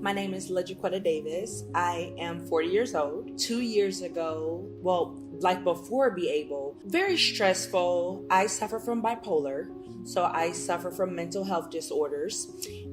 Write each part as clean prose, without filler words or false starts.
My name is Quette Davis. I am 40 years old. 2 years ago, like before Be Able, very stressful. I suffer from bipolar, so I suffer from mental health disorders,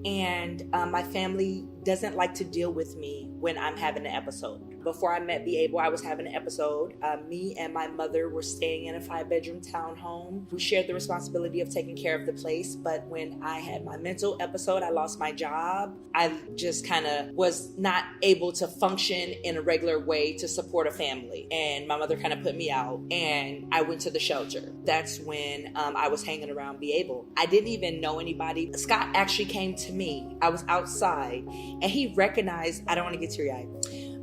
and my family doesn't like to deal with me when I'm having an episode. Before I met Be Able, I was having an episode. Me and my mother were staying in a 5-bedroom townhome. We shared the responsibility of taking care of the place, but when I had my mental episode, I lost my job. I just kind of was not able to function in a regular way to support a family, and my mother kind of put me out, and I went to the shelter. That's when I was hanging around Be Able. I didn't even know anybody. Scott actually came to me. I was outside, and he recognized, I don't want to get teary-eyed,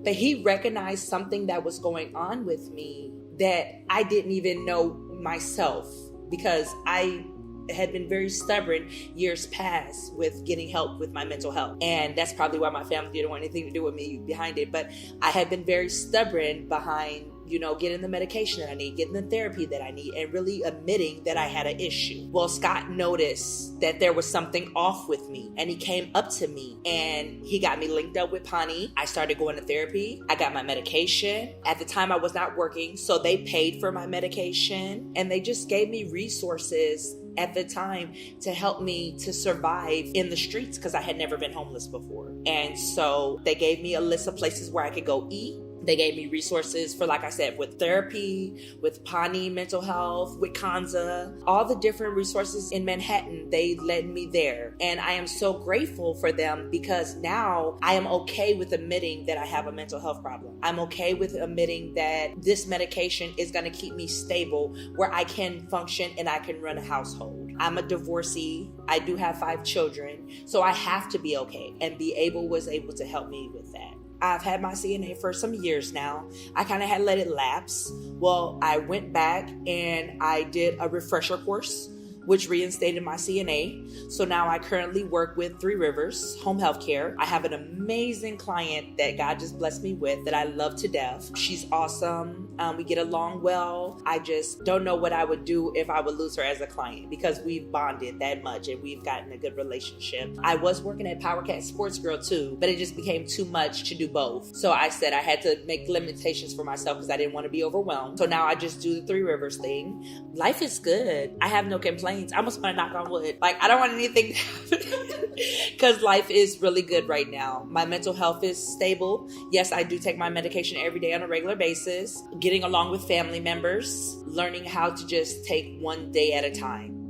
but he recognized something that was going on with me that I didn't even know myself, because I had been very stubborn years past with getting help with my mental health. And that's probably why my family didn't want anything to do with me behind it. But I had been very stubborn behind, getting the medication that I need, getting the therapy that I need, and really admitting that I had an issue. Well, Scott noticed that there was something off with me, and he came up to me and he got me linked up with Pani. I started going to therapy. I got my medication. At the time I was not working, so they paid for my medication, and they just gave me resources at the time to help me to survive in the streets, because I had never been homeless before. And so they gave me a list of places where I could go eat. They gave me resources for, like I said, with therapy, with Pani mental health, with Kanza, all the different resources in Manhattan. They led me there. And I am so grateful for them, because now I am okay with admitting that I have a mental health problem. I'm okay with admitting that this medication is going to keep me stable, where I can function and I can run a household. I'm a divorcee. I do have 5 children, so I have to be okay. And was able to help me with that. I've had my CNA for some years now. I kind of had let it lapse. Well, I went back and I did a refresher course, which reinstated my CNA. So now I currently work with 3 Rivers Home Health Care. I have an amazing client that God just blessed me with that I love to death. She's awesome. We get along well. I just don't know what I would do if I would lose her as a client, because we've bonded that much and we've gotten a good relationship. I was working at Power Cat Sports Girl too, but it just became too much to do both. So I said I had to make limitations for myself because I didn't want to be overwhelmed. So now I just do the 3 Rivers thing. Life is good. I have no complaints. I almost want to knock on wood. I don't want anything to happen, because life is really good right now. My mental health is stable. Yes, I do take my medication every day on a regular basis. Getting along with family members, learning how to just take one day at a time.